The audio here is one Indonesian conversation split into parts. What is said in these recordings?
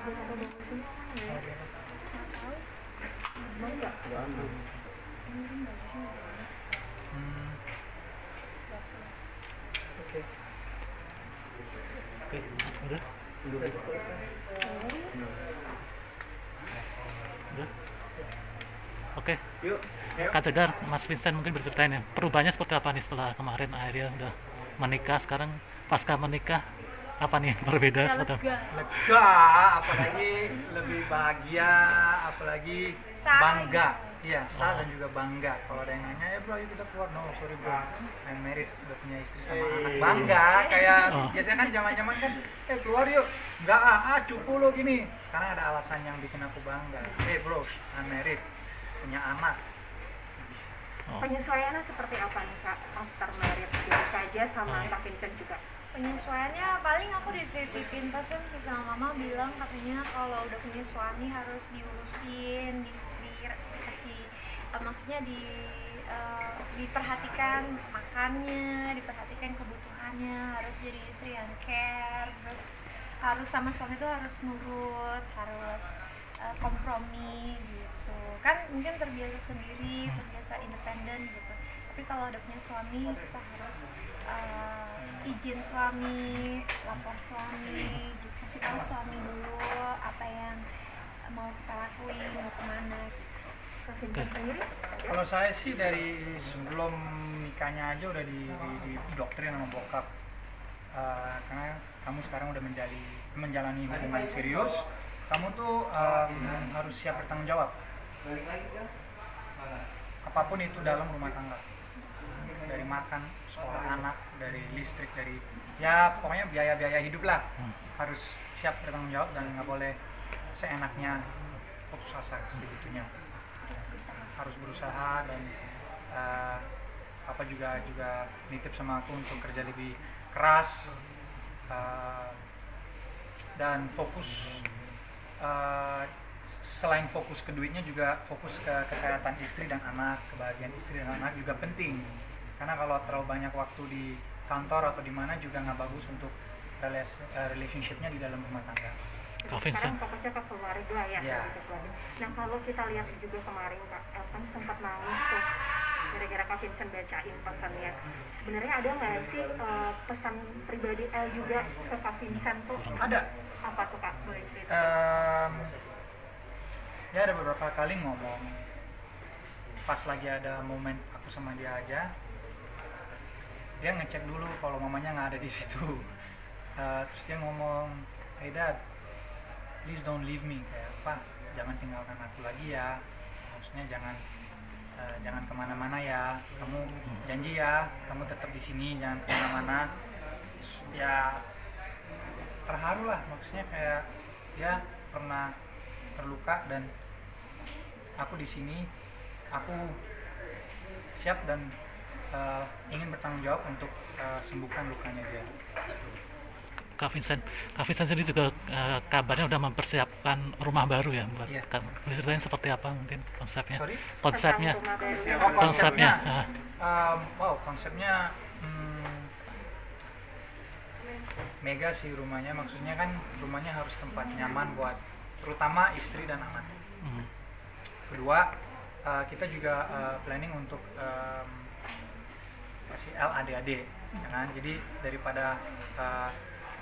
Oke. Oke, udah. Udah. Oke. Yuk. Kak Jedar, Mas Vincent mungkin berceritain ya, perubahannya seperti apa nih setelah kemarin akhirnya udah menikah, sekarang pasca menikah apa nih yang berbeda seperti apa? Lega, apalagi lebih bahagia, apalagi bangga. Iya, sah dan juga bangga. Kalau ada yang nanya, bro, yuk kita keluar. No, sorry bro, I'm married, udah punya istri sama anak. Bangga, kayak biasanya kan zaman-zaman kan, keluar yuk. Enggak, cupu lo gini. Sekarang ada alasan yang bikin aku bangga. Bro, I'm married, punya anak. Bisa. Penyesuaiannya seperti apa nih Kak, after married? Biasa aja sama Kak Vincent juga? Penyesuaiannya paling aku dititipin pesan sih sama mama, bilang katanya kalau udah punya suami harus diurusin, dikasih maksudnya diperhatikan makannya, diperhatikan kebutuhannya, harus jadi istri yang care, terus harus sama suami tuh harus nurut, harus kompromi gitu kan, mungkin terbiasa sendiri, terbiasa independen gitu, tapi kalau udah punya suami kita harus izin suami, lapor suami, kasih tahu suami dulu apa yang mau kita lakuin, mau kemana gitu. Vincent sendiri? Kalau saya sih dari sebelum nikahnya aja udah didoktrin sama bokap, karena kamu sekarang udah menjalani hubungan serius, kamu tuh harus siap bertanggung jawab apapun itu dalam rumah tangga, dari makan, sekolah anak, dari listrik, dari ya pokoknya biaya-biaya hidup lah, harus siap bertanggung jawab dan nggak boleh seenaknya putus asa segitunya. Harus berusaha dan apa juga nitip sama aku untuk kerja lebih keras dan fokus, selain fokus ke duitnya juga fokus ke kesehatan istri dan anak, kebahagiaan istri dan anak juga penting, karena kalau terlalu banyak waktu di kantor atau di mana juga nggak bagus untuk relationship-nya di dalam rumah tangga. Sekarang fokusnya ke keluarga ya. Yeah. Nah kalau kita lihat juga kemarin Kak Elkan sempat nangis tuh gara-gara Kak Vincent bacain pesannya. Sebenarnya ada nggak sih pesan pribadi El juga ke Kak Vincent tuh? Ada. Apa tuh Kak, boleh cerita? Dia ada beberapa kali ngomong pas lagi ada momen aku sama dia aja, dia ngecek dulu kalau mamanya nggak ada di situ. Terus dia ngomong, "Hey Dad, please don't leave me," kayak apa, jangan tinggalkan aku lagi ya, maksudnya jangan kemana-mana ya, kamu janji ya, kamu tetap di sini, jangan kemana-mana. Ya terharu lah, maksudnya kayak dia pernah terluka dan aku di sini, aku siap dan ingin bertanggung jawab untuk sembuhkan lukanya dia. Kak Vincent sendiri juga kabarnya udah mempersiapkan rumah baru ya buat kamu. Bisa ceritain seperti apa mungkin konsepnya? Sorry? Konsepnya. Konsepnya. Konsepnya mega sih rumahnya. Maksudnya kan rumahnya harus tempat nyaman buat terutama istri dan anak. Kedua, kita juga planning untuk kasih adik-adik, ya kan? Jadi daripada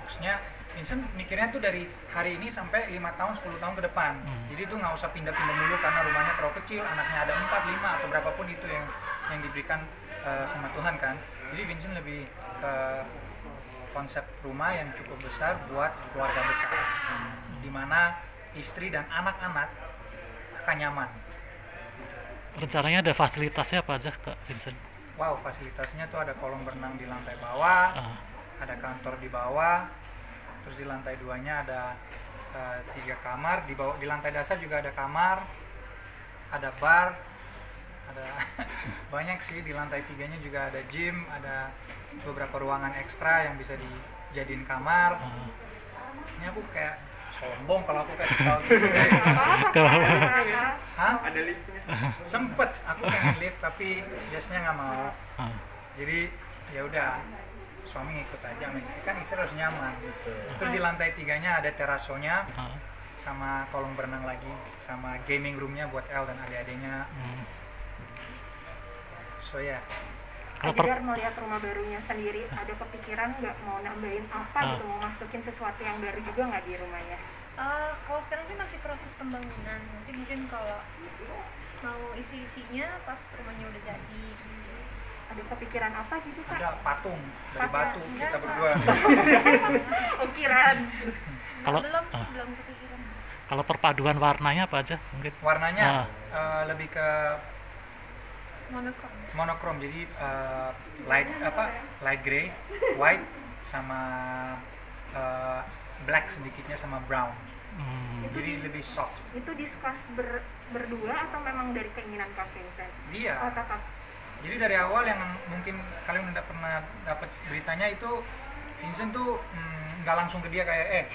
maksudnya Vincent mikirnya tuh dari hari ini sampai 5 tahun, 10 tahun ke depan. Jadi tuh nggak usah pindah-pindah dulu karena rumahnya terlalu kecil, anaknya ada 4, 5 atau berapapun itu yang diberikan sama Tuhan kan. Jadi Vincent lebih ke konsep rumah yang cukup besar buat keluarga besar, dimana istri dan anak-anak akan nyaman. Rencananya ada fasilitasnya apa aja Kak Vincent? Wow, fasilitasnya tuh ada kolam renang di lantai bawah, ada kantor di bawah, terus di lantai 2-nya ada 3 kamar, di lantai dasar juga ada kamar, ada bar, ada banyak sih. Di lantai 3-nya juga ada gym, ada beberapa ruangan ekstra yang bisa dijadiin kamar. Ini aku kayak sombong kalau aku kasih tahu gitu deh. Ada liftnya. Sempet aku pengen lift tapi jasnya nggak mau. Jadi ya udah, suami ngikut aja sama istri, kan istri harus nyaman gitu. Terus di lantai 3-nya ada terasonya, sama kolam berenang lagi, sama gaming roomnya buat El dan adik-adiknya. So ya. Kalau Kak Jedar melihat rumah barunya sendiri, ada kepikiran nggak mau nambahin apa gitu, mau masukin sesuatu yang baru juga nggak di rumahnya? Kalau sekarang sih masih proses pembangunan, nanti mungkin kalau mau isi-isinya pas rumahnya udah jadi gitu. Ada kepikiran apa gitu Kak? Ada patung dari Patung, batu enggak, kita Pak. berdua. Ukiran. Kalau belum kepikiran. kalau perpaduan warnanya apa aja mungkin? Warnanya lebih ke Monokrom. monokrom, jadi light gray, white sama black sedikitnya sama brown. Jadi lebih soft. Itu discuss berdua atau memang dari keinginan Kak Vincent? Dia. Oh, tetap. Jadi dari awal yang mungkin kalian udah pernah dapat beritanya itu, Vincent tuh nggak langsung ke dia kayak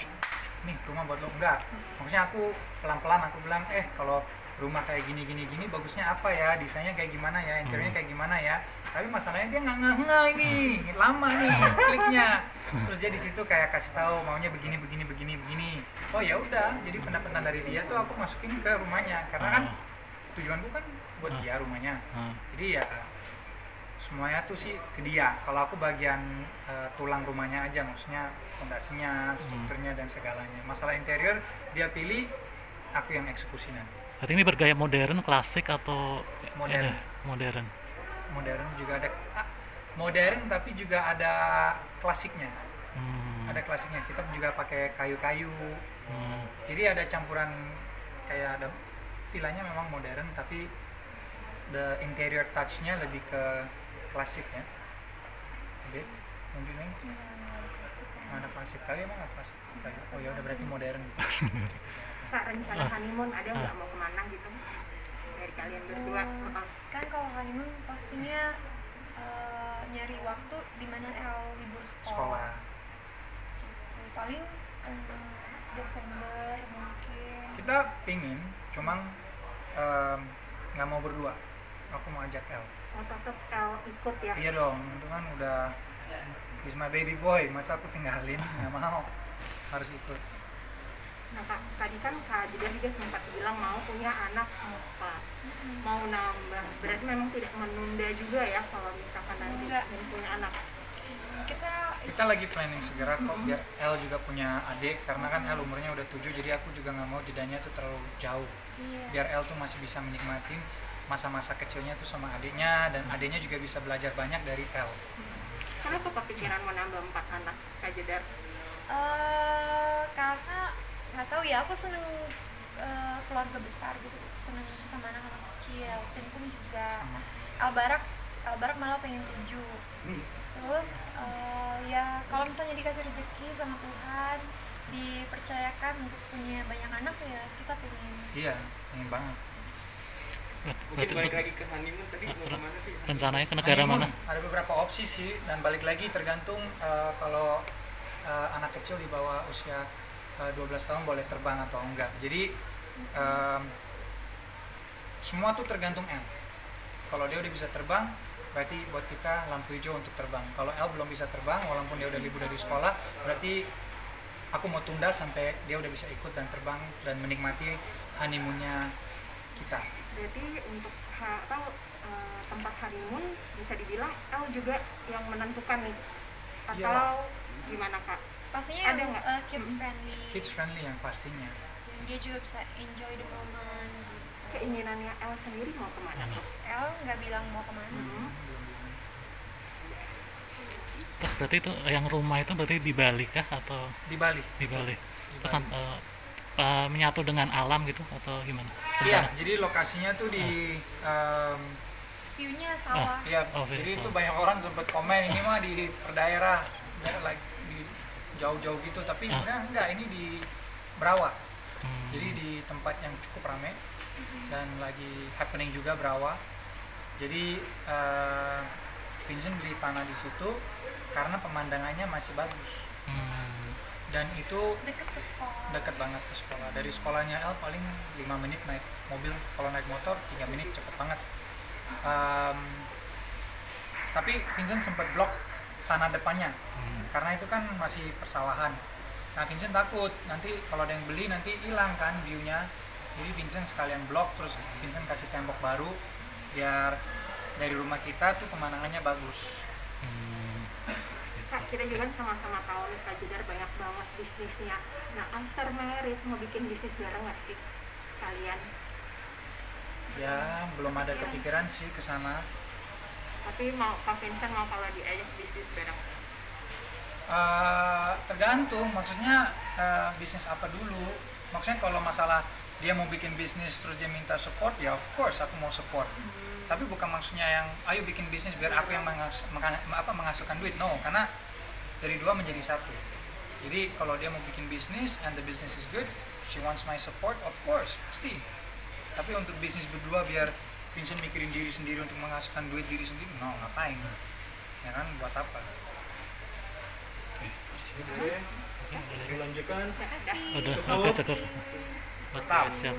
nih rumah buat lo, enggak. Maksudnya aku pelan-pelan aku bilang kalau rumah kayak gini bagusnya apa ya, desainnya kayak gimana ya, interiornya kayak gimana ya. Tapi masalahnya dia nggak ini lama nih kliknya. Terus dia di situ kayak kasih tahu maunya begini. Oh ya udah, jadi pendapatan dari dia tuh aku masukin ke rumahnya karena kan tujuanku kan buat dia rumahnya. Jadi ya semuanya tuh sih ke dia. Kalau aku bagian tulang rumahnya aja, maksudnya fondasinya, strukturnya dan segalanya. Masalah interior dia pilih, aku yang eksekusi nanti. Berarti ini bergaya modern, klasik atau Modern. Modern. Modern juga ada modern tapi juga ada klasiknya. Ada klasiknya. Kita juga pakai kayu-kayu. Jadi ada campuran, kayak ada villanya memang modern tapi the interior touch-nya lebih ke klasik ya. Oke, lanjut. Ada klasik, kayu emang ada klasik. Kayu. Oh ya udah berarti modern. Kak, rencana honeymoon ada nggak mau kemana gitu dari kalian berdua? Kan kalau honeymoon pastinya nyari waktu di mana El libur sekolah. Gitu. Paling Desember mungkin. Kita pingin, cuman nggak mau berdua. Aku mau ajak El. Oh, tetap El ikut ya? Iya dong, itu kan udah he's my baby boy, masa aku tinggalin, nggak mau, harus ikut. Nah Kak, tadi kan Kak Jedar juga sempat bilang mau punya anak 4, mau nambah, berarti memang tidak menunda juga ya kalau misalkan nanti Enggak. ingin punya anak. Kita lagi planning segera kok, biar El juga punya adik, karena kan El umurnya udah 7, jadi aku juga nggak mau jedanya tuh terlalu jauh. Iya. Biar El tuh masih bisa menikmati masa-masa kecilnya tuh sama adiknya, dan adiknya juga bisa belajar banyak dari El. Kenapa kepikiran menambah 4 anak Kak Jedar? Karena nggak tahu ya, aku seneng keluarga besar gitu, seneng sama anak-anak kecil. Vincent juga. Albarak malah pengen 7. Terus ya kalau misalnya dikasih rezeki sama Tuhan, dipercayakan untuk punya banyak anak, ya kita pengen. Iya, ingin banget. Mungkin balik lagi ke honeymoon tadi mau kemana sih? rencananya ke negara Honeymoon, mana? ada beberapa opsi sih, dan balik lagi tergantung kalau anak kecil di bawah usia 12 tahun boleh terbang atau enggak. Jadi semua tuh tergantung El. Kalau dia udah bisa terbang, berarti buat kita lampu hijau untuk terbang. Kalau El belum bisa terbang, walaupun dia udah libur dari sekolah, berarti aku mau tunda sampai dia udah bisa ikut dan terbang dan menikmati honeymoonnya kita. Berarti untuk tempat honeymoon bisa dibilang El juga yang menentukan nih, atau Iya. gimana Kak? Pastinya Ada yang nggak? kids friendly. Kids friendly yang pastinya. Dan dia juga bisa enjoy the moment gitu. Keinginannya El sendiri mau kemana tuh? El nggak bilang mau kemana. Terus berarti itu yang rumah itu berarti di Bali kah atau Di Bali. di Bali? Di Terus Bali. menyatu dengan alam gitu atau gimana? Iya, jadi lokasinya tuh di View-nya sawah. iya, Oh, jadi so. itu banyak orang sempat komen ini mah di perdaerah, like di jauh-jauh gitu, tapi sebenarnya enggak, ini di Brawa. Jadi di tempat yang cukup ramai dan lagi happening juga Brawa. Jadi Vincent beli tanah di situ karena pemandangannya masih bagus dan itu Deket ke sekolah. dekat banget ke sekolah. Dari sekolahnya El paling 5 menit naik mobil, kalau naik motor 3 menit, cepet banget. Tapi Vincent sempat blok tanah depannya karena itu kan masih persawahan. Nah Vincent takut nanti kalau ada yang beli nanti hilang kan view-nya. Jadi Vincent sekalian blok, terus Vincent kasih tembok baru biar dari rumah kita tuh pemandangannya bagus. Kak, kita juga kan sama-sama tahu nih Kak Jedar banyak banget bisnisnya. Nah, after married mau bikin bisnis bareng nggak sih kalian? Ya belum ada kepikiran sih ke sana. Tapi mau Kak Vincent mau kalau diajak bisnis bareng? Tergantung, maksudnya bisnis apa dulu. Maksudnya kalau masalah dia mau bikin bisnis terus dia minta support, ya of course aku mau support. Tapi bukan maksudnya yang ayo bikin bisnis biar aku yang menghasilkan duit, no, karena dari dua menjadi satu. Jadi kalau dia mau bikin bisnis and the business is good, she wants my support, of course, pasti. Tapi untuk bisnis berdua biar Vincent mikirin diri sendiri untuk menghasilkan duit diri sendiri, no, ngapain? Ya kan, buat apa? Lanjutkan. Udah, oke, cukup. Oke, siap.